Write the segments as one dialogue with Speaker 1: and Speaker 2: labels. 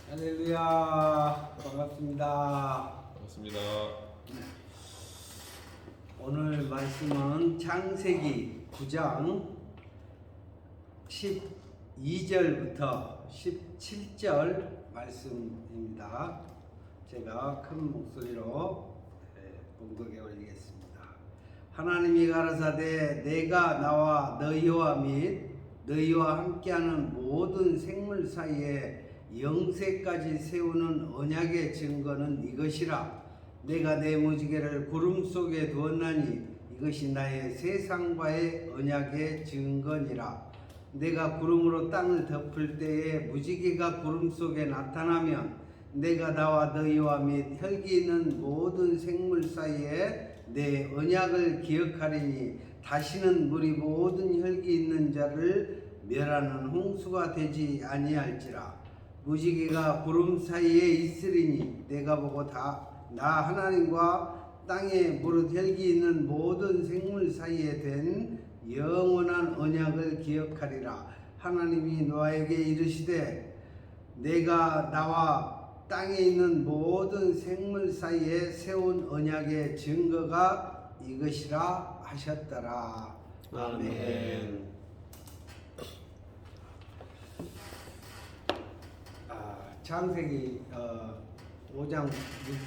Speaker 1: 할렐루야, 반갑습니다.
Speaker 2: 반갑습니다.
Speaker 1: 오늘 말씀은 창세기 9장 12절부터 17절 말씀입니다. 제가 큰 목소리로 봉독에 올리겠습니다. 하나님이 가라사대 내가 나와 너희와 및 너희와 함께하는 모든 생물 사이에 영세까지 세우는 언약의 증거는 이것이라. 내가 내 무지개를 구름 속에 두었나니 이것이 나의 세상과의 언약의 증거니라. 내가 구름으로 땅을 덮을 때에 무지개가 구름 속에 나타나면 내가 나와 너희와 및 혈기 있는 모든 생물 사이에 내 언약을 기억하리니 다시는 물이 모든 혈기 있는 자를 멸하는 홍수가 되지 아니할지라. 무지개가 구름 사이에 있으리니 내가 보고 나 하나님과 땅에 무릇 혈기 있는 모든 생물 사이에 된 영원한 언약을 기억하리라. 하나님이 노아에게 이르시되 내가 나와 땅에 있는 모든 생물 사이에 세운 언약의 증거가 이것이라 하셨더라. 아멘. 창세기 5장,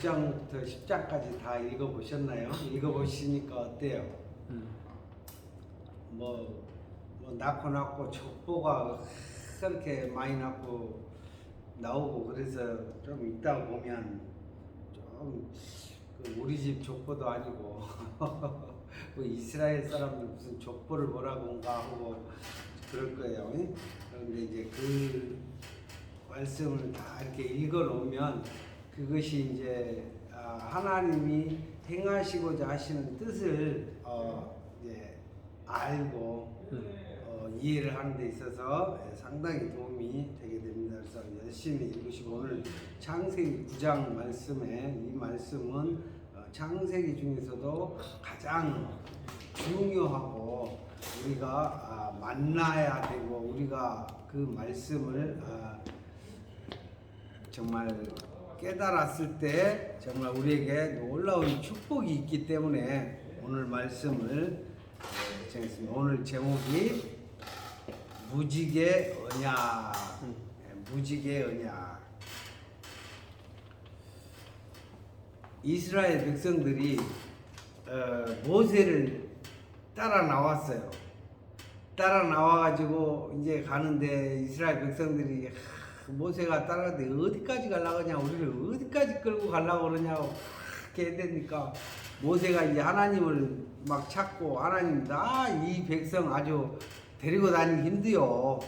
Speaker 1: 6장부터 10장까지 다 읽어보셨나요? 읽어보시니까 어때요? 낳고 족보가 그렇게 많이 나오고 그래서 좀 읽다 보면 좀 우리 집 족보도 아니고 이스라엘 사람들 무슨 족보를 뭐라고 한가 하고 그럴 거예요. 그런데 이제 그 말씀을 다 이렇게 읽어 놓으면 그것이 이제 하나님이 행하시고자 하시는 뜻을 이제 알고 이해를 하는 데 있어서 상당히 도움이 되게 됩니다. 그래서 열심히 읽으시고 오늘 창세기 9장 말씀에 이 말씀은 창세기 중에서도 가장 중요하고 우리가 만나야 되고 우리가 그 말씀을 정말 깨달았을 때 정말 우리에게 놀라운 축복이 있기 때문에 오늘 말씀을 정했습니다. 오늘 제목이 무지개 언약. 무지개 언약. 이스라엘 백성들이 모세를 따라 나왔어요. 따라 나와가지고 이제 가는데 이스라엘 백성들이 모세가 따라가는데 어디까지 가려고 하냐, 우리를 어디까지 끌고 가려고 그러냐고 이렇게 되니까 모세가 이제 하나님을 막 찾고 하나님 나 이 백성 아주 데리고 다니기 힘들요.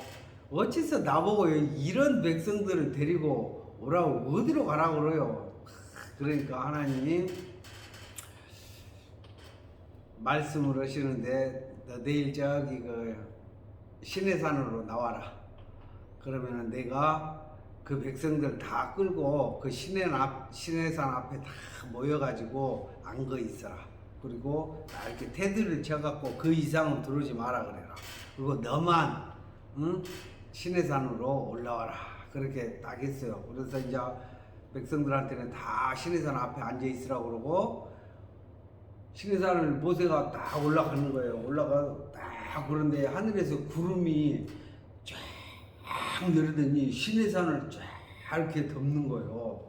Speaker 1: 어째서 나보고 이런 백성들을 데리고 오라고 어디로 가라고 그래요. 그러니까 하나님이 말씀을 하시는데 너 내일 저기 그 시내산으로 나와라. 그러면은 내가 그 백성들 다 끌고 그 시내산 앞에 다 모여가지고 앉아 있어라. 그리고 이렇게 테두리를 쳐갖고 그 이상은 들어오지 마라 그래라. 그리고 너만 시내산으로 올라와라. 그렇게 딱 했어요. 그래서 이제 백성들한테는 다 시내산 앞에 앉아 있으라고 그러고 시내산을 모세가 딱 올라가는 거예요. 올라가 딱 그런데 하늘에서 구름이 쫙 내리더니 시내산을 쫙 이렇게 덮는 거예요.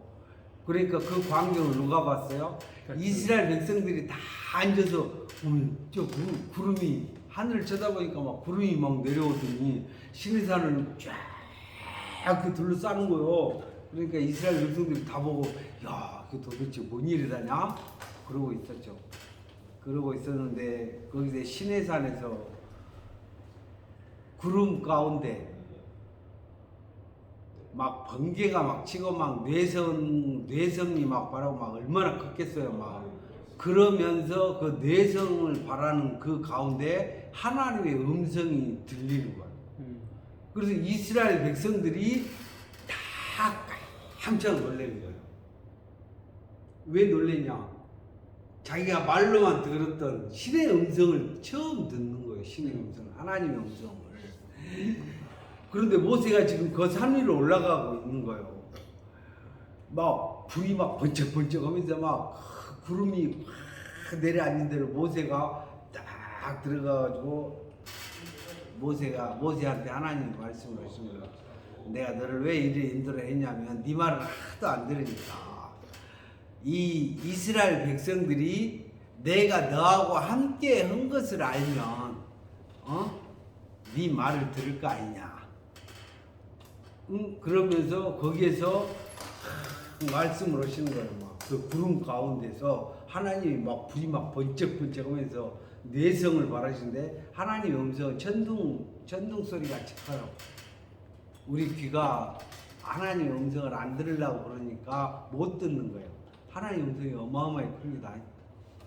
Speaker 1: 그러니까 그 광경을 누가 봤어요? 이스라엘 백성들이 다 앉아서 저 구름이 하늘을 쳐다보니까 막 구름이 막 내려오더니 시내산을 쫙 둘러싸는 거예요. 그러니까 이스라엘 백성들이 다 보고 야, 그 도대체 뭔 일이다냐? 그러고 있었죠. 그러고 있었는데 거기서 시내산에서 구름 가운데 막 번개가 막 치고 막 뇌성이 막 바라고 막 얼마나 컸겠어요. 막 그러면서 그 뇌성을 바라는 그 가운데 하나님의 음성이 들리는 거예요. 그래서 이스라엘 백성들이 다 깜짝 놀란 거예요. 왜 놀랬냐? 자기가 말로만 들었던 신의 음성을 처음 듣는 거예요. 신의 음성을, 하나님의 음성을. 그런데 모세가 지금 그 산 위로 올라가고 있는 거예요. 막 불이 막 번쩍번쩍하면서 막 구름이 확 내려앉는 대로 모세가 딱 들어가가지고 모세한테 하나님 말씀을 하신 거예요. 내가 너를 왜 이리 인도를 했냐면 네 말을 하나도 안 들으니까 이 이스라엘 백성들이 내가 너하고 함께 한 것을 알면 네 말을 들을 거 아니냐. 그러면서 거기에서 말씀을 하시는 거예요. 막 그 구름 가운데서 하나님이 막 불이 막 번쩍번쩍하면서 내성을 바라시는데 하나님의 음성은 천둥 소리가 짙어요. 우리 귀가 하나님의 음성을 안 들으려고 그러니까 못 듣는 거예요. 하나님의 음성이 어마어마하게 큽니다.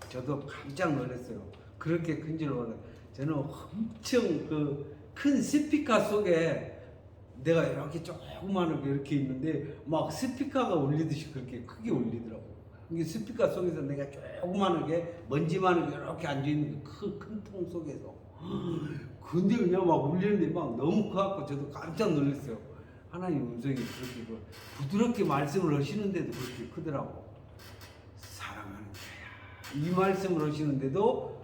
Speaker 1: 저도 깜짝 놀랐어요. 그렇게 큰 줄 몰라요. 저는 엄청 그 큰 스피커 속에 내가 이렇게 조그마하게 이렇게 있는데 막 스피커가 울리듯이 그렇게 크게 울리더라고. 이게 스피커 속에서 내가 조그마하게 먼지만하게 이렇게 앉아있는 큰 통 속에서 근데 그냥 막 울리는데 막 너무 커갖고 저도 깜짝 놀랐어요. 하나님 음성이 그렇게 부드럽게 말씀을 하시는데도 그렇게 크더라고. 사랑하는 자야. 이 말씀을 하시는데도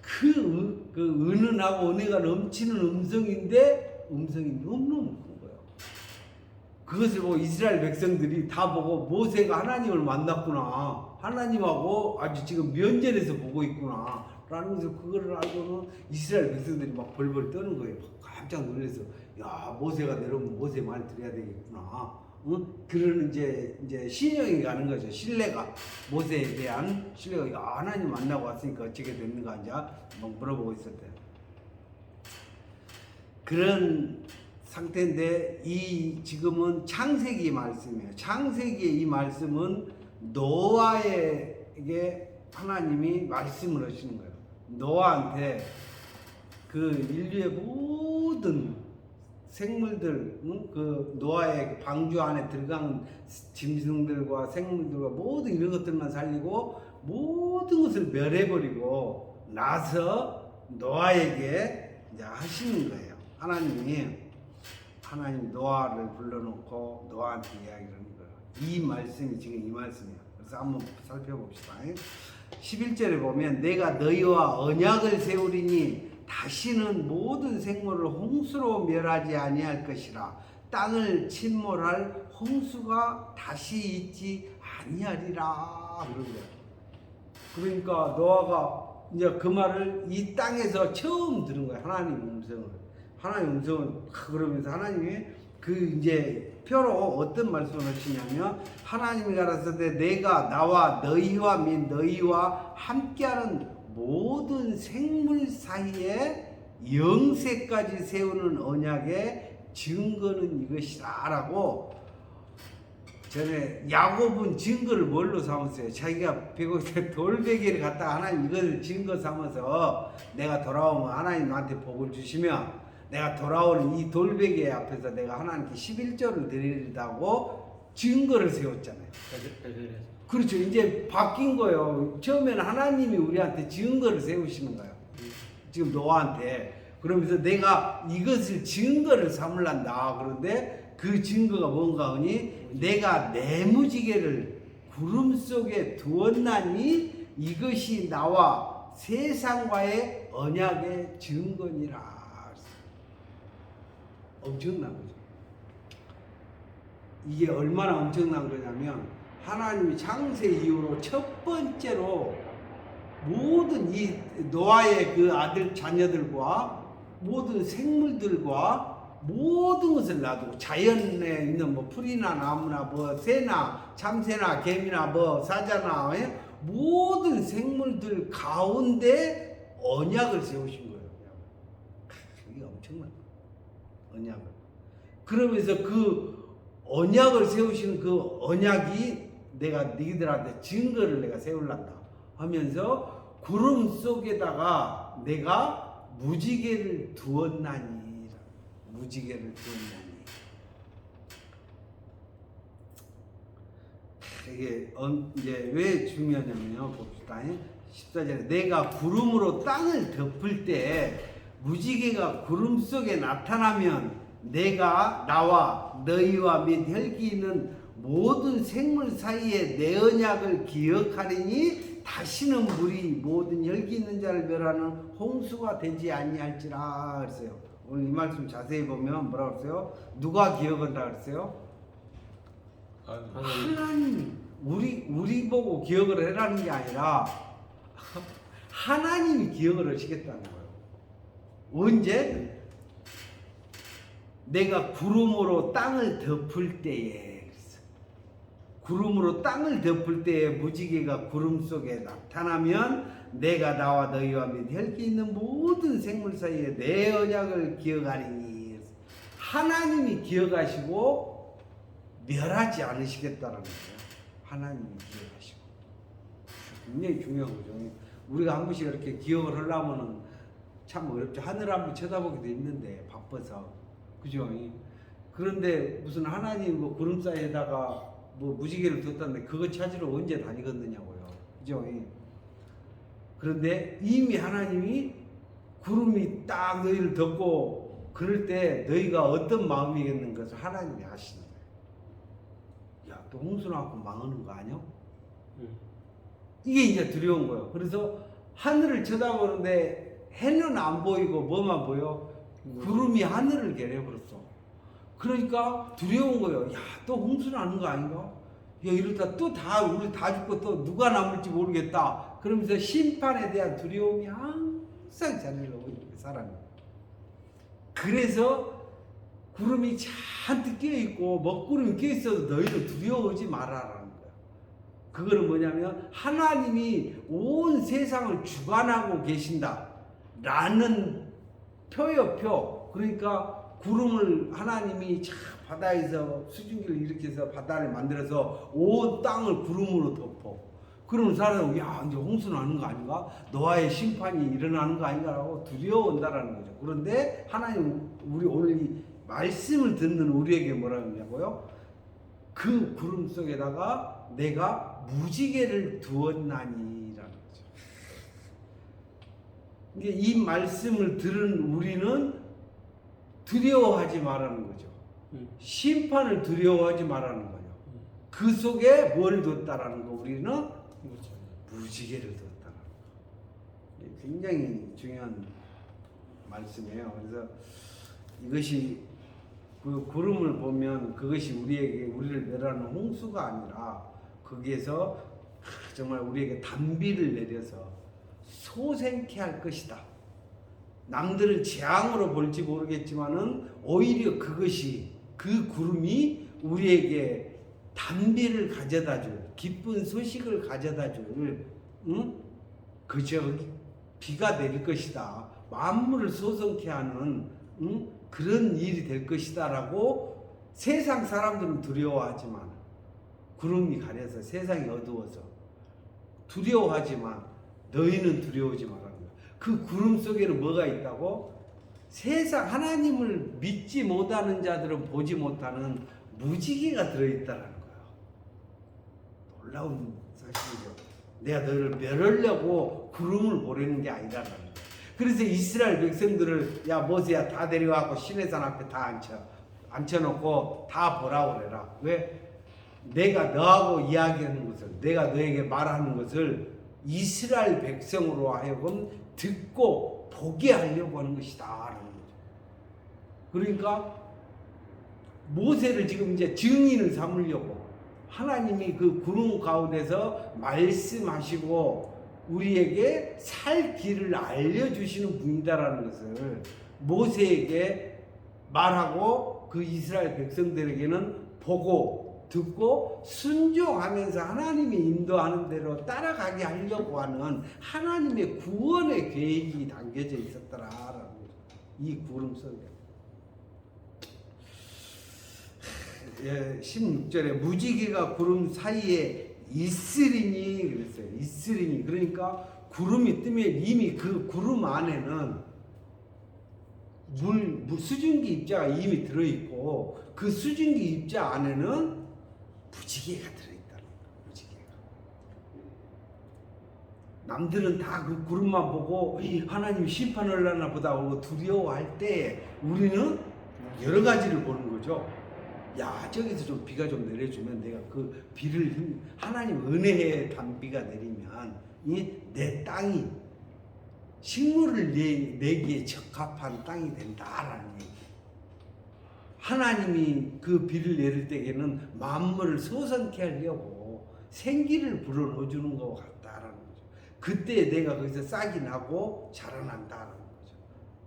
Speaker 1: 그 은은하고 은혜가 넘치는 음성인데 음성이 너무너무 큰 거예요. 그것을 보고 이스라엘 백성들이 다 보고 모세가 하나님을 만났구나. 하나님하고 아주 지금 면전에서 보고 있구나. 라는 것을 그거를 알고는 이스라엘 백성들이 막 벌벌 떠는 거예요. 깜짝 놀라서 야 모세가 내려오면 모세 말 들어야 되겠구나. 응? 그런 이제 신용이 가는 거죠. 신뢰가 모세에 대한 신뢰가 야 하나님 만나고 왔으니까 어떻게 됐는가 이제 막 물어보고 있었대요. 그런 상태인데 이 지금은 창세기 말씀이에요. 창세기의 이 말씀은 노아에게 하나님이 말씀을 하시는 거예요. 노아한테 그 인류의 모든 생물들, 그 노아의 방주 안에 들어간 짐승들과 생물들과 모든 이런 것들만 살리고 모든 것을 멸해버리고 나서 노아에게 이제 하시는 거예요. 하나님 노아를 불러놓고 노아한테 이야기를 하는 거예요. 이 말씀이 지금 이 말씀이에요. 그래서 한번 살펴봅시다. 11절에 보면 내가 너희와 언약을 세우리니 다시는 모든 생물을 홍수로 멸하지 아니할 것이라. 땅을 침몰할 홍수가 다시 있지 아니하리라. 그러니까 노아가 이제 그 말을 이 땅에서 처음 들은 거예요. 하나님 음성을. 하나님 음성을 그러면서 하나님이 그 이제 표로 어떤 말씀을 하시냐면 하나님이 가라사대 내가 나와 너희와 및 너희와 함께하는 모든 생물 사이에 영세까지 세우는 언약의 증거는 이것이다 라고. 전에 야곱은 증거를 뭘로 삼았어요? 자기가 백옥에 돌베개를 갖다가 하나님 이걸 증거 삼아서 내가 돌아오면 하나님 나한테 복을 주시면 내가 돌아오는 이 돌베개 앞에서 내가 하나님께 11조를 드리리다고 증거를 세웠잖아요. 그렇죠. 이제 바뀐 거예요. 처음에는 하나님이 우리한테 증거를 세우시는 거예요. 지금 노아한테. 그러면서 내가 이것을 증거를 삼을란다. 그런데 그 증거가 뭔가 하니 내가 내 무지개를 구름 속에 두었나니 이것이 나와 세상과의 언약의 증거니라. 엄청난 거죠. 이게 얼마나 엄청난 거냐면 하나님이 창세 이후로 첫 번째로 모든 이 노아의 그 아들 자녀들과 모든 생물들과 모든 것을 놔두고 자연에 있는 뭐 풀이나 나무나 뭐 새나 참새나 개미나 뭐 사자나 모든 생물들 가운데 언약을 세우신 거예요. 이게 엄청난 거예요. 언약을. 그러면서 그 언약을 세우시는 그 언약이 내가 너희들한테 증거를 내가 세울란다 하면서 구름 속에다가 내가 무지개를 두었나니. 무지개를 두었나니. 이게 이제 왜 중요하냐면요. 봅시다. 14절에 내가 구름으로 땅을 덮을 때 무지개가 구름 속에 나타나면 내가 나와 너희와 및 혈기 있는 모든 생물 사이에 내 언약을 기억하리니 다시는 물이 모든 열기 있는 자를 멸하는 홍수가 되지 아니할지라 그랬어요. 오늘 이 말씀 자세히 보면 뭐라 그랬어요? 누가 기억한다 그랬어요? 하나님. 우리 보고 기억을 해라는 게 아니라 하나님이 기억을 하시겠다는 거예요. 언제? 내가 구름으로 땅을 덮을 때에, 구름으로 땅을 덮을 때에 무지개가 구름 속에 나타나면 내가 나와 너희와 및 혈기 있는 모든 생물 사이에 내 언약을 기억하리니. 하나님이 기억하시고 멸하지 않으시겠다는 거예요. 하나님이 기억하시고. 굉장히 중요한 거죠. 우리가 한 번씩 이렇게 기억을 하려면은 참 어렵죠. 하늘 한번 쳐다보기도 힘든데 바빠서. 그죠? 그런데 무슨 하나님 뭐 구름 사이에다가 뭐 무지개를 뒀다는데 그거 찾으러 언제 다니겠느냐고요. 그죠? 그런데 이미 하나님이 구름이 딱 너희를 덮고 그럴 때 너희가 어떤 마음이겠는 것을 하나님이 아시는 거예요. 야, 또 홍수 나고 망하는 거 아니야? 이게 이제 두려운 거예요. 그래서 하늘을 쳐다보는데 해는 안 보이고 뭐만 보여? 구름이 하늘을 개려버렸어. 그러니까 두려운 거예요. 야, 또 홍수 나는 거 아닌가? 야, 이러다 또 우리 다 죽고 또 누가 남을지 모르겠다. 그러면서 심판에 대한 두려움이 항상 자리를 오고 있는 사람이. 그래서 구름이 잔뜩 끼어있고 먹구름이 끼어있어도 너희를 두려워하지 말아라는 거야. 그거는 뭐냐면 하나님이 온 세상을 주관하고 계신다 라는 표예요, 표. 그러니까 구름을 하나님이 바다에서 수증기를 일으켜서 바다를 만들어서 온 땅을 구름으로 덮어. 그러면 사람은 야, 이제 홍수 나는 거 아닌가? 노아의 심판이 일어나는 거 아닌가라고 두려워한다라는 거죠. 그런데 하나님 우리 오늘 이 말씀을 듣는 우리에게 뭐라 하냐고요? 그 구름 속에다가 내가 무지개를 두었나니라는 거죠. 이 말씀을 들은 우리는 두려워하지 말라는 거죠. 심판을 두려워하지 말라는 거죠. 그 속에 뭘 뒀다라는 거 우리는 무지개를 뒀다라는 거. 굉장히 중요한 말씀이에요. 그래서 이것이 그 구름을 보면 그것이 우리를 멸하는 홍수가 아니라 거기에서 정말 우리에게 단비를 내려서 소생케 할 것이다. 남들은 재앙으로 볼지 모르겠지만은 오히려 그것이 그 구름이 우리에게 단비를 가져다줄 기쁜 소식을 가져다줄 그저 비가 내릴 것이다. 만물을 소성케 하는 그런 일이 될 것이다라고 세상 사람들은 두려워하지만 구름이 가려서 세상이 어두워서 두려워하지만 너희는 두려워하지 말라는 거야. 그 구름 속에는 뭐가 있다고? 세상 하나님을 믿지 못하는 자들은 보지 못하는 무지개가 들어있다라는 거야. 놀라운 사실이죠. 내가 너희를 멸하려고 구름을 보내는 게 아니라는 거야. 그래서 이스라엘 백성들을 야 모세야 다 데려와서 시내산 앞에 다 앉혀놓고 다 보라고 그래라. 왜? 내가 너하고 이야기하는 것을 내가 너에게 말하는 것을 이스라엘 백성으로 하여금 듣고 보게 하려고 하는 것이다 라는 거죠. 그러니까 모세를 지금 이제 증인을 삼으려고 하나님이 그 구름 가운데서 말씀하시고 우리에게 살 길을 알려주시는 분이다라는 것을 모세에게 말하고 그 이스라엘 백성들에게는 보고 듣고 순종하면서 하나님이 인도하는 대로 따라가게 하려고 하는 하나님의 구원의 계획이 담겨져 있었더라라는 거죠. 이 구름 속에. 16절에 무지개가 구름 사이에 있으리니 그랬어요. 있으리니. 그러니까 구름이 뜨면 이미 그 구름 안에는 수증기 입자가 이미 들어있고 그 수증기 입자 안에는 무지개가 들어있다는 거예요. 무지개가. 남들은 다 그 구름만 보고 하나님 심판을 하나 보다 하고 두려워할 때 우리는 여러 가지를 보는 거죠. 야 저기서 좀 비가 좀 내려주면 내가 그 비를 하나님 은혜의 단비가 내리면 이 내 땅이 식물을 내기에 적합한 땅이 된다라는 얘기. 하나님이 그 비를 내릴 때에는 만물을 소성케 하려고 생기를 불어넣어주는 것 같다라는 거죠. 그때 내가 거기서 싹이 나고 자라난다라는 거죠.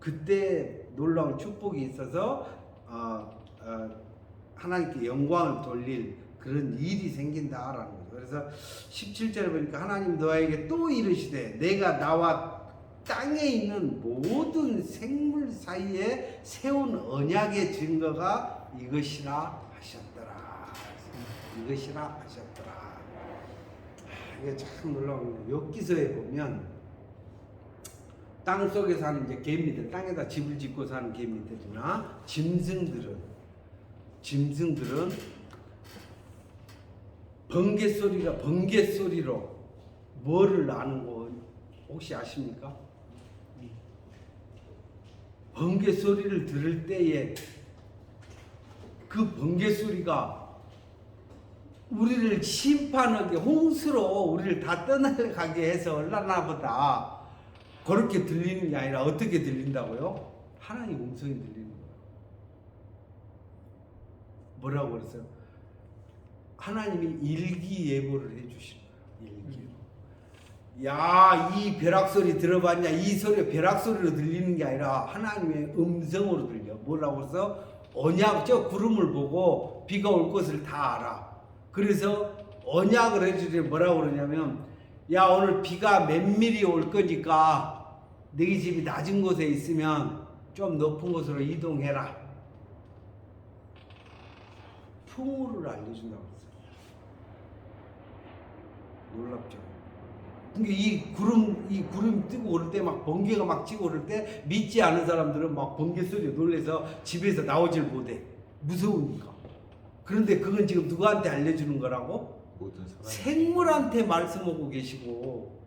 Speaker 1: 그때 놀라운 축복이 있어서 하나님께 영광을 돌릴 그런 일이 생긴다라는 거죠. 그래서 17절에 보니까 하나님 너에게 또 이르시되 내가 나와 땅에 있는 모든 생물 사이에 세운 언약의 증거가 이것이라 하셨더라. 이것이라 하셨더라. 이게 참 놀라운 거예요. 욥기서에 보면 땅 속에 사는 이제 개미들, 땅에다 집을 짓고 사는 개미들이나 짐승들은 번개 소리로 뭐를 아는 거 혹시 아십니까? 번개 소리를 들을 때에 그 번개 소리가 우리를 심판하게 홍수로 우리를 다 떠나가게 해서 얼라나 보다 그렇게 들리는 게 아니라 어떻게 들린다고요? 하나님 음성이 들리는 거예요. 뭐라고 그랬어요? 하나님이 일기예보를 해주시는 거예요. 일기예보. 야, 이 벼락소리 들어봤냐? 이 소리가 벼락소리로 들리는 게 아니라 하나님의 음성으로 들려. 뭐라고 해서? 언약, 저 구름을 보고 비가 올 것을 다 알아. 그래서 언약을 해주지 뭐라고 그러냐면, 야, 오늘 비가 몇 미리 올 거니까 너희 집이 낮은 곳에 있으면 좀 높은 곳으로 이동해라. 풍우를 알려준다고 했어요. 놀랍죠? 그러니까 이 구름 뜨고 오를 때 막 번개가 막 치고 오를 때 믿지 않은 사람들은 막 번개 소리에 놀래서 집에서 나오질 못해. 무서우니까. 그런데 그건 지금 누구한테 알려주는 거라고? 생물한테 말씀하고 계시고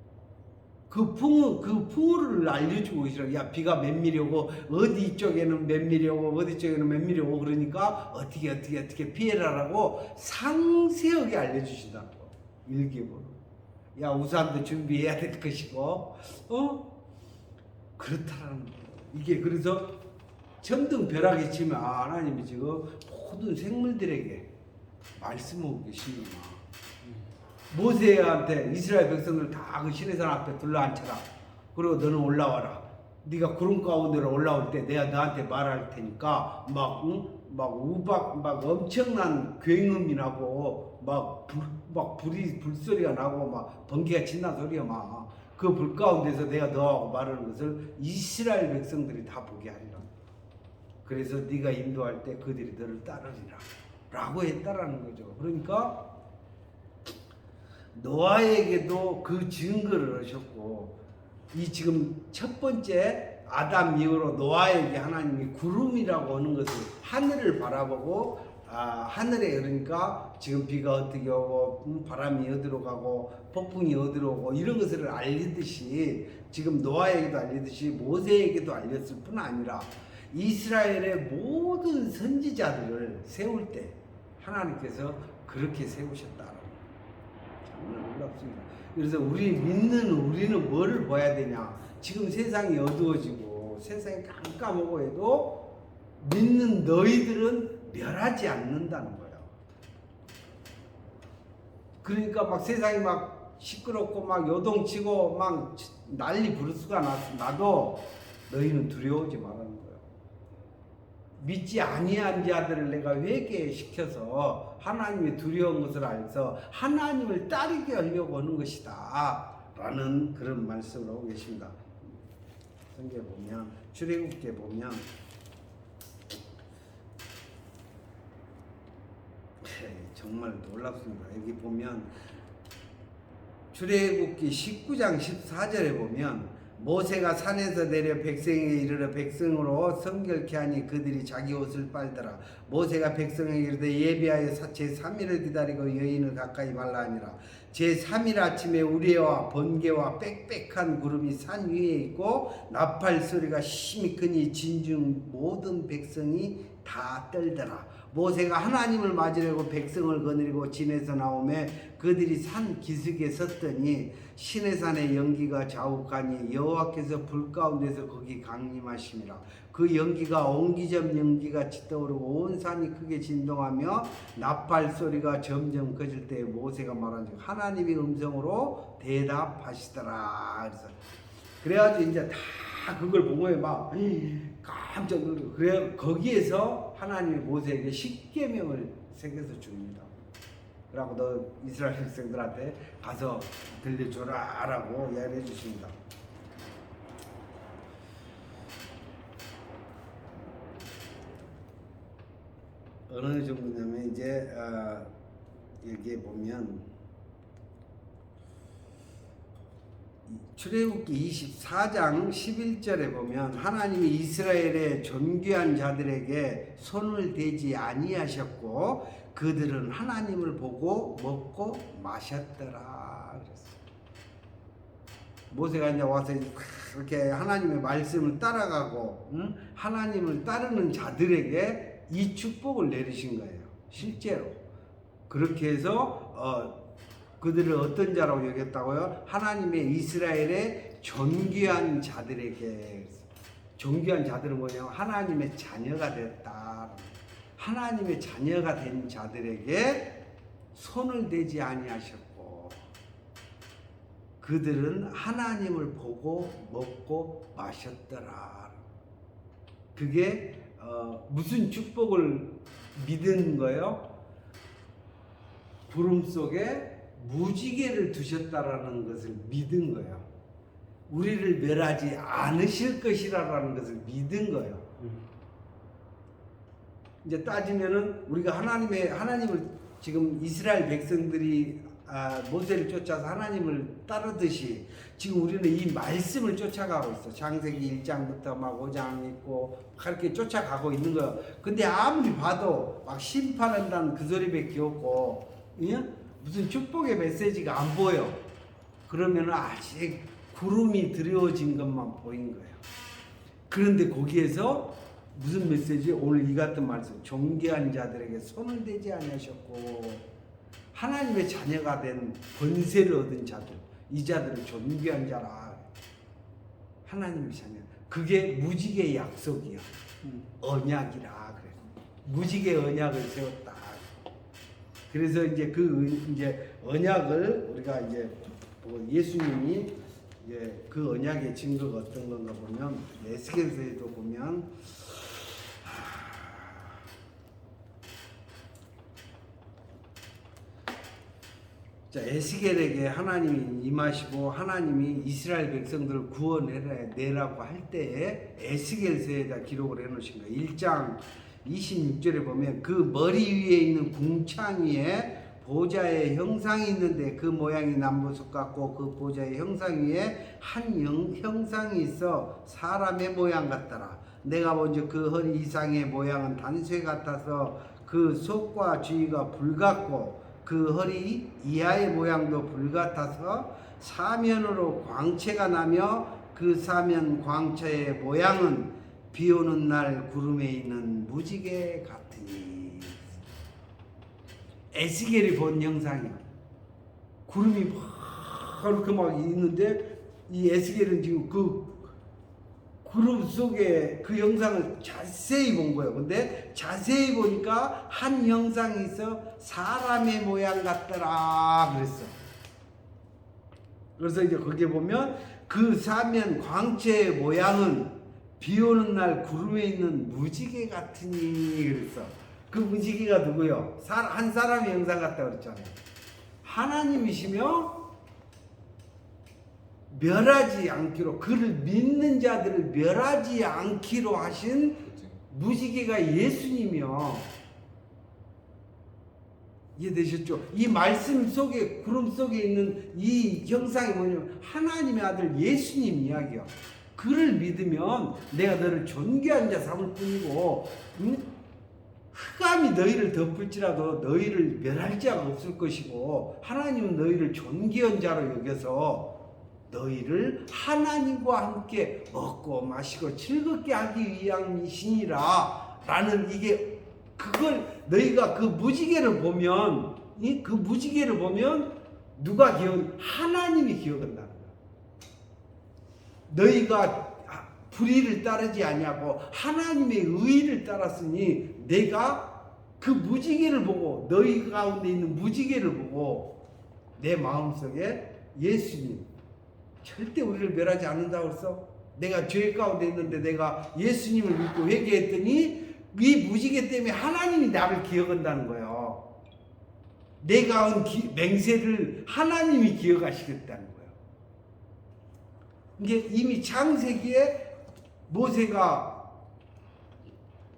Speaker 1: 그 풍우를 알려주고 계시라고. 야, 비가 몇 미리 오고 어디 쪽에는 몇 미리 오고 어디 쪽에는 몇 미리 오고 그러니까 어떻게 피해라라고 상세하게 알려주신다는 거. 일기예보로. 야, 우산도 준비해야 될 것이고, 그렇다라는 거예요. 이게 그래서 천둥 벼락이 치면 하나님이 지금 모든 생물들에게 말씀하고 계시는구나. 모세한테 이스라엘 백성들 다 그 시내산 앞에 둘러앉혀라. 그리고 너는 올라와라. 네가 구름 가운데로 올라올 때 내가 너한테 말할 테니까 막 엄청난 굉음이 나고 불소리가 나고 막 번개가 친다는 소리가 막 그 불 가운데서 내가 너하고 말하는 것을 이스라엘 백성들이 다 보게 하리라. 그래서 네가 인도할 때 그들이 너를 따르리라 라고 했다라는 거죠. 그러니까 노아에게도 그 증거를 하셨고, 이 지금 첫 번째 아담 이후로 노아에게 하나님이 구름이라고 하는 것을 하늘을 바라보고 하늘에 그러니까 지금 비가 어떻게 오고 바람이 어디로 가고 폭풍이 어디로 오고 이런 것을 알리듯이 지금 노아에게도 알리듯이 모세에게도 알렸을 뿐 아니라 이스라엘의 모든 선지자들을 세울 때 하나님께서 그렇게 세우셨다. 정말 놀랍습니다. 그래서 우리는 뭐를 봐야 되냐? 지금 세상이 어두워지고 세상이 깜깜하고 해도 믿는 너희들은 멸하지 않는다는 거예요. 그러니까 막 세상이 막 시끄럽고 막 요동치고 막 난리 부르스가 나도 너희는 두려워하지 말라는 거예요. 믿지 아니한 자들을 내가 회개시켜서 하나님의 두려운 것을 알서 하나님을 따르게 하려고 하는 것이다 라는 그런 말씀을 하고 계십니다. 성경에 보면 출애굽기에 보면 정말 놀랍습니다. 여기 보면 출애굽기 19장 14절에 보면 모세가 산에서 내려 백성에게 이르러 백성으로 성결케 하니 그들이 자기 옷을 빨더라. 모세가 백성에게 이르되 예비하여 제3일을 기다리고 여인을 가까이 말라 하니라. 제3일 아침에 우레와 번개와 빽빽한 구름이 산 위에 있고 나팔 소리가 심히 크니 진중 모든 백성이 다 떨더라. 모세가 하나님을 맞으려고 백성을 거느리고 진에서 나오매 그들이 산 기슭에 섰더니 시내산의 연기가 자욱하니 여호와께서 불 가운데서 거기 강림하심이라. 그 연기가 옹기점 연기같이 떠오르고 온 산이 크게 진동하며 나팔 소리가 점점 커질 때 모세가 말한 즉 하나님의 음성으로 대답하시더라. 그래가지고 이제 다 그걸 보고요 막 깜짝 놀라고. 그래 거기에서 하나님이 모세에게 십계명을 새겨서 줍니다. 그러고 너 이스라엘 백성들한테 가서 들려줘라라고 이야기해 주십니다. 어느 정도냐면 이제 여기에 보면 출애굽기 24장 11절에 보면 하나님이 이스라엘의 존귀한 자들에게 손을 대지 아니하셨고 그들은 하나님을 보고 먹고 마셨더라 그랬어요. 모세가 이제 와서 이렇게 하나님의 말씀을 따라가고 하나님을 따르는 자들에게 이 축복을 내리신 거예요. 실제로 그렇게 해서 그들을 어떤 자라고 여겼다고요? 하나님의 이스라엘의 존귀한 자들에게. 존귀한 자들은 뭐냐면 하나님의 자녀가 됐다. 하나님의 자녀가 된 자들에게 손을 대지 아니하셨고 그들은 하나님을 보고 먹고 마셨더라. 그게 무슨 축복을 믿은 거예요? 구름 속에 무지개를 두셨다라는 것을 믿은 거예요. 우리를 멸하지 않으실 것이라는 것을 믿은 거예요. 이제 따지면은 우리가 하나님을 지금 이스라엘 백성들이 모세를 쫓아서 하나님을 따르듯이 지금 우리는 이 말씀을 쫓아가고 있어. 창세기 1장부터 막 5장 있고 그렇게 쫓아가고 있는 거예요. 근데 아무리 봐도 막 심판한다는 그 소리밖에 없고, 무슨 축복의 메시지가 안 보여. 그러면 아직 구름이 드리워진 것만 보인 거예요. 그런데 거기에서 무슨 메시지? 오늘 이 같은 말씀. 존귀한 자들에게 손을 대지 아니하셨고 하나님의 자녀가 된 권세를 얻은 자들, 이 자들은 존귀한 자라. 하나님의 자녀. 그게 무지개의 약속이야. 언약이라 그래. 무지개 언약을 세웠다. 그래서 이제 이제 언약을 우리가 이제 예수님이 이제 그 언약의 증거가 어떤 건가 보면 에스겔서에도 보면 자, 에스겔에게 하나님이 임하시고 하나님이 이스라엘 백성들을 구원내라고 할 때에 에스겔서에다 기록을 해놓으신 거예요. 1장 26절에 보면 그 머리 위에 있는 궁창 위에 보좌의 형상이 있는데 그 모양이 남보석 같고 그 보좌의 형상 위에 한 형상이 있어 사람의 모양 같더라. 내가 본즉 그 허리 이상의 모양은 단쇠 같아서 그 속과 주위가 불같고 그 허리 이하의 모양도 불같아서 사면으로 광채가 나며 그 사면 광채의 모양은 비 오는 날 구름에 있는 무지개 같으니. 에스겔이 본 형상이야. 구름이 막 이렇게 막 있는데 이 에스겔은 지금 그 구름 속에 그 형상을 자세히 본 거예요. 근데 자세히 보니까 한 형상이 있어 사람의 모양 같더라 그랬어. 그래서 이제 거기에 보면 그 사면 광채의 모양은 비 오는 날 구름에 있는 무지개 같으니 그랬어. 그 무지개가 누구요? 한 사람의 형상 같다 그랬잖아요. 하나님이시며 멸하지 않기로, 그를 믿는 자들을 멸하지 않기로 하신 무지개가 예수님이요. 이해되셨죠? 이 말씀 속에, 구름 속에 있는 이 형상이 뭐냐면 하나님의 아들 예수님 이야기야. 그를 믿으면 내가 너를 존귀한 자 삼을 뿐이고, 흑암이 너희를 덮을지라도 너희를 멸할 자가 없을 것이고, 하나님은 너희를 존귀한 자로 여겨서 너희를 하나님과 함께 먹고 마시고 즐겁게 하기 위함이시니라 라는, 이게 그걸 너희가 그 무지개를 보면 그 무지개를 보면 누가 하나님이 기억한다는 거야. 너희가 불의를 따르지 아니하고 하나님의 의를 따랐으니 내가 그 무지개를 보고 너희 가운데 있는 무지개를 보고 내 마음속에 예수님 절대 우리를 멸하지 않는다고 했어. 내가 죄 가운데 있는데 내가 예수님을 믿고 회개했더니 이 무지개 때문에 하나님이 나를 기억한다는 거예요. 내가 한 맹세를 하나님이 기억하시겠다는 거예요. 이게 이미 창세기에 모세가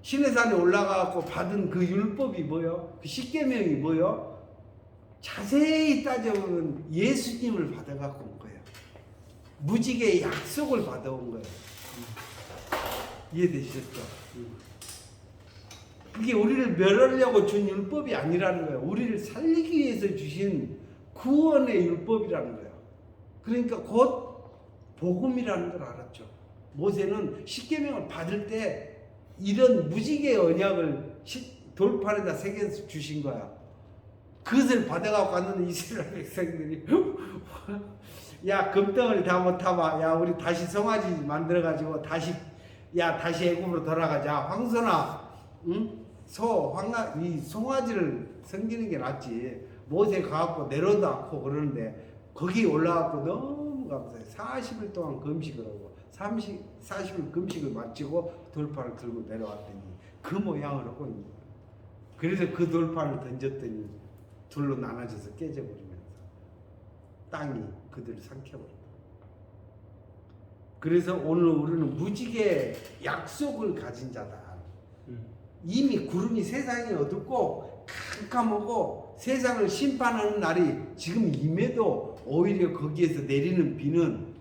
Speaker 1: 시내산에 올라가고 받은 그 율법이 뭐요? 그 십계명이 뭐요? 자세히 따져보면 예수님을 받아갖고 온 거예요. 무지개의 약속을 받아온 거예요. 이해되시죠? 그게 우리를 멸하려고 준 율법이 아니라는 거예요. 우리를 살리기 위해서 주신 구원의 율법이라는 거예요. 그러니까 곧 복음이라는 걸 알았죠. 모세는 십계명을 받을 때 이런 무지개의 언약을 돌판에다 새겨서 주신 거야. 그것을 받아가고 갔는데 이스라엘 백성들이 야 금덩어리 다 못 타봐. 야 우리 다시 송아지 만들어가지고 다시 애굽으로 돌아가자. 황소나 이 송아지를 섬기는 게 낫지. 모세 가갖고 내려도 않고 그러는데 거기 올라가고 너무 감사해. 40일 동안 금식을 하고 40일 금식을 마치고 돌판을 들고 내려왔더니 그 모양을 하고 있는 거예요. 그래서 그 돌판을 던졌더니 둘로 나눠져서 깨져버리면서 땅이 그들을 삼켜버린다. 그래서 오늘 우리는 무지개 약속을 가진 자다. 이미 구름이 세상에 어둡고 캄캄하고 세상을 심판하는 날이 지금 임해도 오히려 거기에서 내리는 비는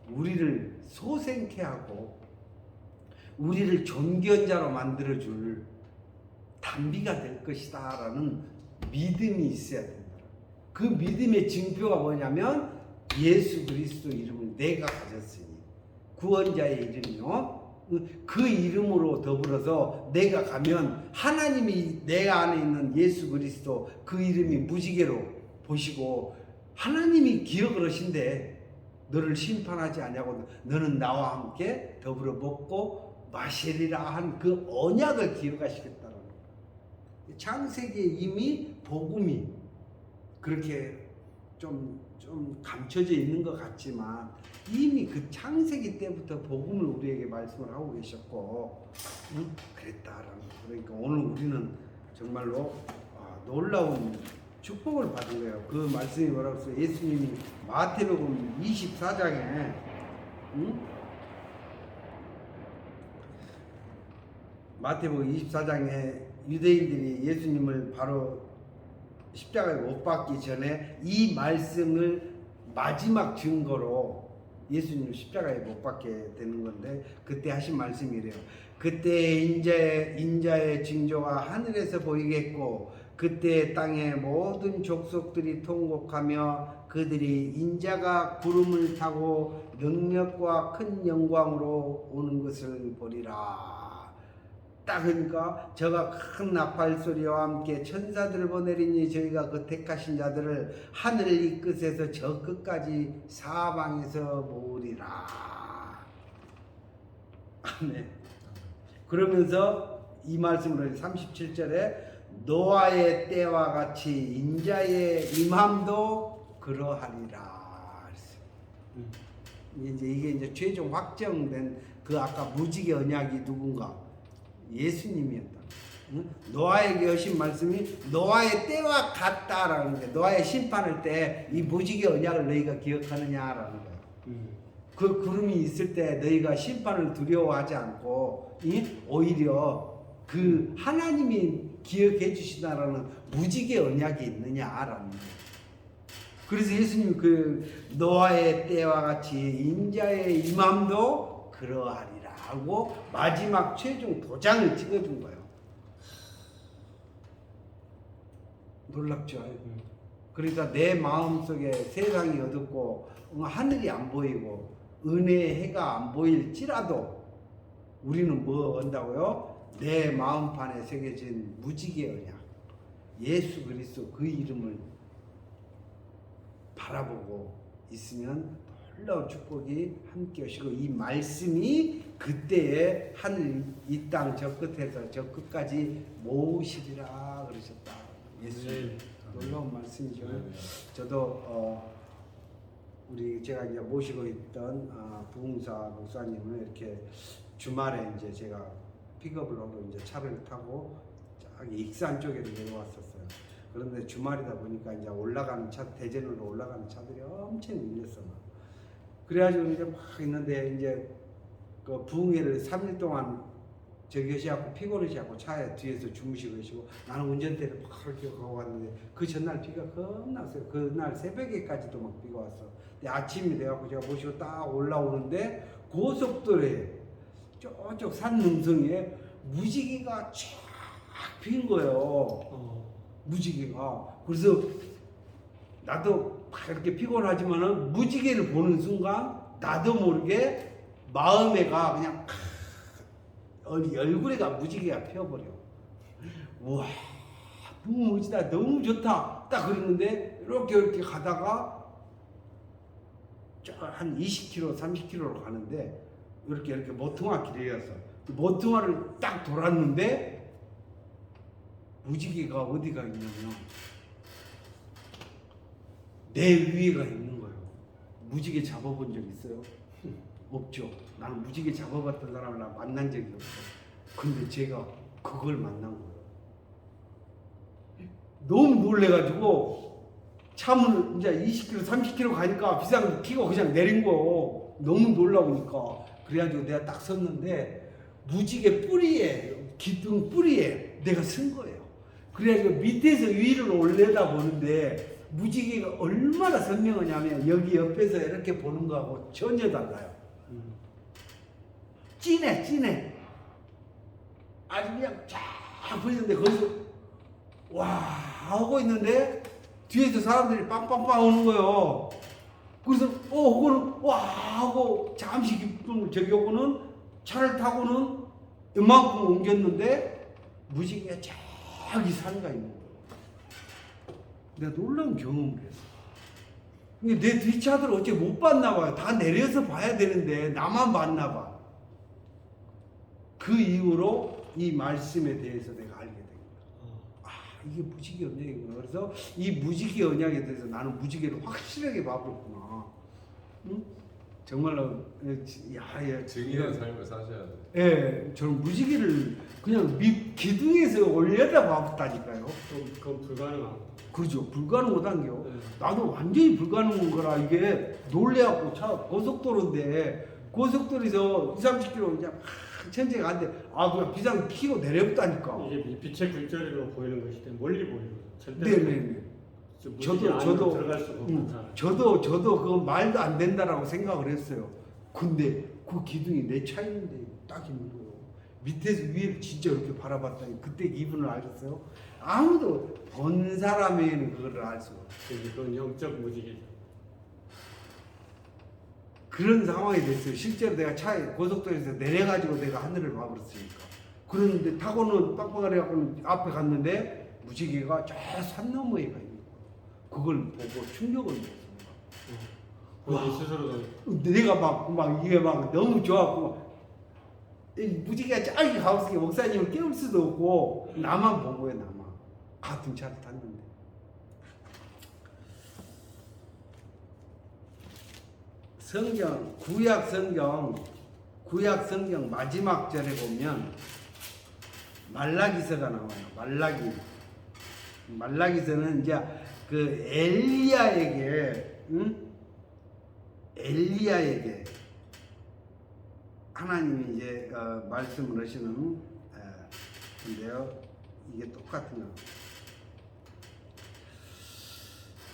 Speaker 1: 우리를 소생케 하고 우리를 존경자로 만들어줄 단비가 될 것이다 라는 믿음이 있어야 된다. 그 믿음의 증표가 뭐냐면 예수 그리스도 이름을 내가 가졌으니 구원자의 이름이요. 그 이름으로 더불어서 내가 가면 하나님이 내 안에 있는 예수 그리스도 그 이름이 무지개로 보시고 하나님이 기억을 하신대. 너를 심판하지 아니하고 너는 나와 함께 더불어 먹고 마시리라 한 그 언약을 기억하시겠다는 거예요. 창세기에 이미 복음이 그렇게 좀 감춰져 있는 것 같지만 이미 그 창세기 때부터 복음을 우리에게 말씀을 하고 계셨고 그랬다라는 거예요. 그러니까 오늘 우리는 정말로 놀라운 축복을 받은 거예요. 그 말씀이 뭐라고 했어요? 예수님이 마태복음 24장에 마태복음 24장에 유대인들이 예수님을 바로 십자가에 못 박기 전에 이 말씀을 마지막 증거로 예수님을 십자가에 못 박게 되는 건데 그때 하신 말씀이 이래요. 그때 인자의 징조가 하늘에서 보이겠고 그때 땅의 모든 족속들이 통곡하며 그들이 인자가 구름을 타고 능력과 큰 영광으로 오는 것을 보리라. 딱 그러니까 저가 큰 나팔 소리와 함께 천사들을 보내리니 저희가 그 택하신 자들을 하늘 이 끝에서 저 끝까지 사방에서 모으리라. 아멘. 그러면서 이 말씀을 37절에 노아의 때와 같이 인자의 임함도 그러하리라. 이게 이제 최종 확정된 그 아까 무지개 언약이 누군가? 예수님이었다. 노아에게 하신 말씀이 노아의 때와 같다라는 거예요. 노아의 심판할 때 이 무지개 언약을 너희가 기억하느냐라는 거예요. 그 구름이 있을 때 너희가 심판을 두려워하지 않고 오히려 그 하나님이 기억해 주시다라는 무지개 언약이 있느냐라는 거예요. 그래서 예수님이 그 노아의 때와 같이 인자의 임함도 그러하리라 하고 마지막 최종 도장을 찍어준 거예요. 놀랍죠? 그러니까 내 마음속에 세상이 어둡고 하늘이 안 보이고 은혜의 해가 안 보일지라도 우리는 뭐 한다고요? 내 마음판에 새겨진 무지개 언약. 예수 그리스도 그 이름을 바라보고 있으면 놀라운 축복이 함께 오시고 이 말씀이 그때에 하늘 이 땅 저 끝에서 저 끝까지 모으시리라 그러셨다. 예수님 놀라운 말씀이죠. 저도 우리 제가 이제 모시고 있던 부흥사 목사님을 이렇게 주말에 이제 제가 픽업을 하러 이제 차를 타고 저기 익산 쪽에로 내려왔었어요. 그런데 주말이다 보니까 이제 올라가는 차, 대전으로 올라가는 차들이 엄청 밀렸어. 그래가지고 이제 막 있는데 이제 그 부흥회를 3일 동안 저기 하시고 피곤하시고 차에 뒤에서 주무시고 계시고 나는 운전대를 막 이렇게 가고 갔는데 그 전날 비가 겁나 왔어요. 그날 새벽에까지도 막 비가 왔어. 근데 아침이 돼갖고 제가 모시고 딱 올라오는데 고속도로에 저쪽 산 능성에 무지개가 쫙 핀 거예요. 무지개가. 그래서 나도 막 이렇게 피곤하지만은 무지개를 보는 순간 나도 모르게 마음에가 그냥 얼굴에가 무지개가 피어버려. 우와, 너무 멋지다, 너무 좋다. 딱 그랬는데 이렇게 가다가 한 20km, 30km로 가는데 이렇게 모퉁아 길이었어. 모퉁아를 딱 돌았는데 무지개가 어디가 있냐면 내 위에가 있는 거예요. 무지개 잡아본 적 있어요? 없죠. 나는 무지개 잡아봤던 사람을 나 만난 적이 없어. 근데 제가 그걸 만난 거예요. 너무 놀래가지고 차문을 이제 20km, 30km 가니까 비상 키고 그냥 내린 거. 너무 놀라우니까. 그래가지고 내가 딱 섰는데 무지개 뿌리에, 기둥 뿌리에 내가 쓴 거예요. 그래가지고 밑에서 위를 올려다 보는데 무지개가 얼마나 선명하냐면 여기 옆에서 이렇게 보는 거하고 전혀 달라요. 진해. 아주 그냥 쫙 보이는데 거기서 와 하고 있는데 뒤에서 사람들이 빵빵빵 오는 거예요. 그래서 그거는 와 하고 잠시 기쁨을 저기하고는 차를 타고는 이만큼 옮겼는데 무지개가 저기 산가 있는 거예요. 내가 놀라운 경험을 했어. 내 뒷차들 어째 못 봤나 봐요. 다 내려서 봐야 되는데 나만 봤나 봐. 그 이후로 이 말씀에 대해서 내가 알게 된 거야. 이게 무지개 언약이구나. 그래서 이 무지개 언약에 대해서 나는 무지개를 확실하게 봐버렸구나. 응? 정말로
Speaker 2: 증인의 삶을 사셔야 돼.
Speaker 1: 예, 저는 무지개를 그냥 기둥에서 올려다 봤다니까요.
Speaker 3: 그건 불가능한.
Speaker 1: 그렇죠. 불가능하단겨. 나도 완전히 불가능한 거라 이게 놀래갖고 차 고속도로인데 고속도로에서 20-30km 그냥 천천히 가는데 그냥 비상 키고 내려붙다니까.
Speaker 3: 이게 빛의 굴절로 보이는 것이 멀리 보이는 거죠.
Speaker 1: 네네네. 저도
Speaker 3: 들어갈 수가 없는 사람.
Speaker 1: 저도 그거 말도 안 된다라고 생각을 했어요. 근데 그 기둥이 내 차 있는데 딱 있는 거예요. 밑에서 위에 진짜 이렇게 바라봤더니 그때 기분을 알겠어요. 아무도 본 사람에는 그걸 알 수가 없어요.
Speaker 3: 그건 영적 무지개죠.
Speaker 1: 그런 상황이 됐어요. 실제로 내가 차에 고속도로에서 내려가지고 내가 하늘을 봐버렸으니까. 그런데 타고는 빡빡하래갖고 앞에 갔는데 무지개가 저 산 너머에 가 있는 거예요. 그걸 보고 충격을 먹었습니다.
Speaker 3: 본인 스스로도
Speaker 1: 내가 막 이게 막 너무 좋았고 무지개가 저기 가고 있으니까 목사님을 깨울 수도 없고 나만 본 거예요. 나만 같은 차를 탔는데. 성경 구약 성경 마지막 절에 보면 말라기서가 나와요. 말라기서는 이제 그 엘리야에게 하나님이 이제 말씀을 하시는 근데요 이게 똑같은 거.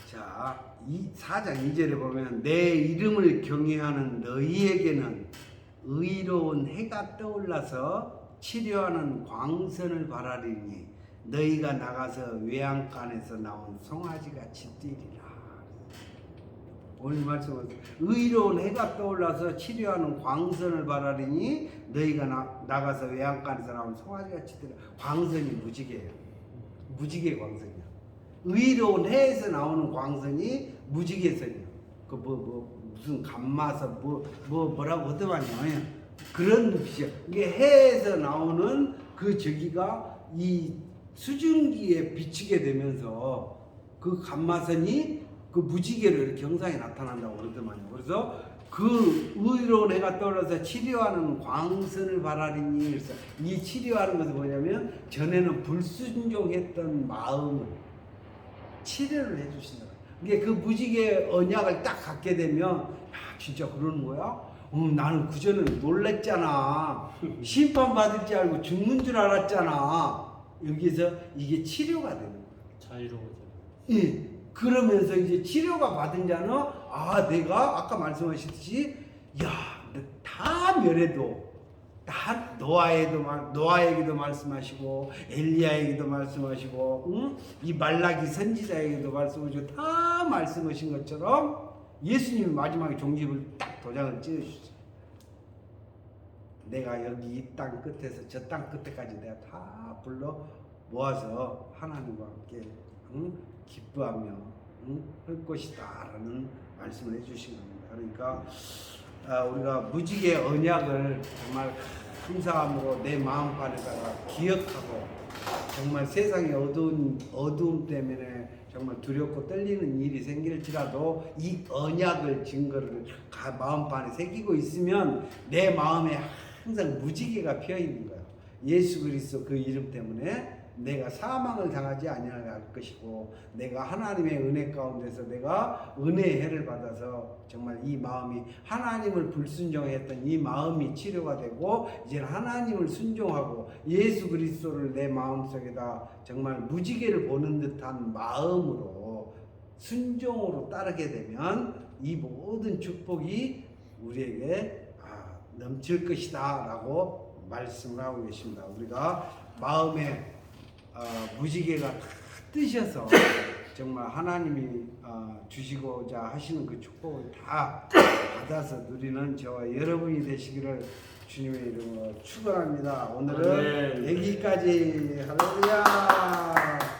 Speaker 1: 자, 4장 2절에 보면 내 이름을 경외하는 너희에게는 의로운 해가 떠올라서 치료하는 광선을 바라리니 너희가 나가서 외양간에서 나온 송아지같이 뛰리라. 오늘 말씀은 의로운 해가 떠올라서 치료하는 광선을 바라리니 너희가 나가서 외양간에서 나온 송아지같이 뛰리라. 광선이 무지개예요. 무지개 광선이야. 의로운 해에서 나오는 광선이 무지개선이요. 그 무슨 감마선 뭐라고 하더만요. 그런 빛이요. 이게 해에서 나오는 그 저기가 이 수증기에 비치게 되면서 그 감마선이 그 무지개로 이렇게 형상이 나타난다고 그러더만요. 그래서 그 의로운 해가 떠올라서 치료하는 광선을 바라리니. 그래서 이 치료하는 것은 뭐냐면 전에는 불순종했던 마음을 치료를 해주신다. 이게 그 무지개 언약을 딱 갖게 되면 야 진짜 그러는 거야? 나는 그전에는 놀랬잖아. 심판받을 줄 알고 죽는 줄 알았잖아. 여기서 이게 치료가 되는 거야.
Speaker 3: 자유로워져.
Speaker 1: 예. 그러면서 이제 치료가 받은 자는 내가 아까 말씀하셨듯이 다 멸해도 다 노아에게도 말씀하시고 엘리야에게도 말씀하시고 이 말라기 선지자에게도 말씀하시고 다 말씀하신 것처럼 예수님이 마지막에 종집을 딱 도장을 찍어주셨어요. 내가 여기 이 땅 끝에서 저 땅 끝에까지 내가 다 불러 모아서 하나님과 함께 기뻐하며 할 것이다라는 말씀을 해주신 겁니다. 그러니까 우리가 무지개 언약을 정말 감사함으로 내 마음판에다가 기억하고 정말 세상의 어두움 때문에 정말 두렵고 떨리는 일이 생길지라도 이 언약을 증거를 마음판에 새기고 있으면 내 마음에 항상 무지개가 피어 있는 거예요. 예수 그리스도 그 이름 때문에 내가 사망을 당하지 아니할 것이고 내가 하나님의 은혜 가운데서 내가 은혜의 해를 받아서 정말 이 마음이 하나님을 불순종했던 이 마음이 치료가 되고 이제 하나님을 순종하고 예수 그리스도를 내 마음속에다 정말 무지개를 보는 듯한 마음으로 순종으로 따르게 되면 이 모든 축복이 우리에게 넘칠 것이다 라고 말씀을 하고 계십니다. 우리가 마음에 무지개가 다 뜨셔서 정말 하나님이 주시고자 하시는 그 축복을 다 받아서 누리는 저와 여러분이 되시기를 주님의 이름으로 축원합니다. 오늘은 여기까지. 할렐루야.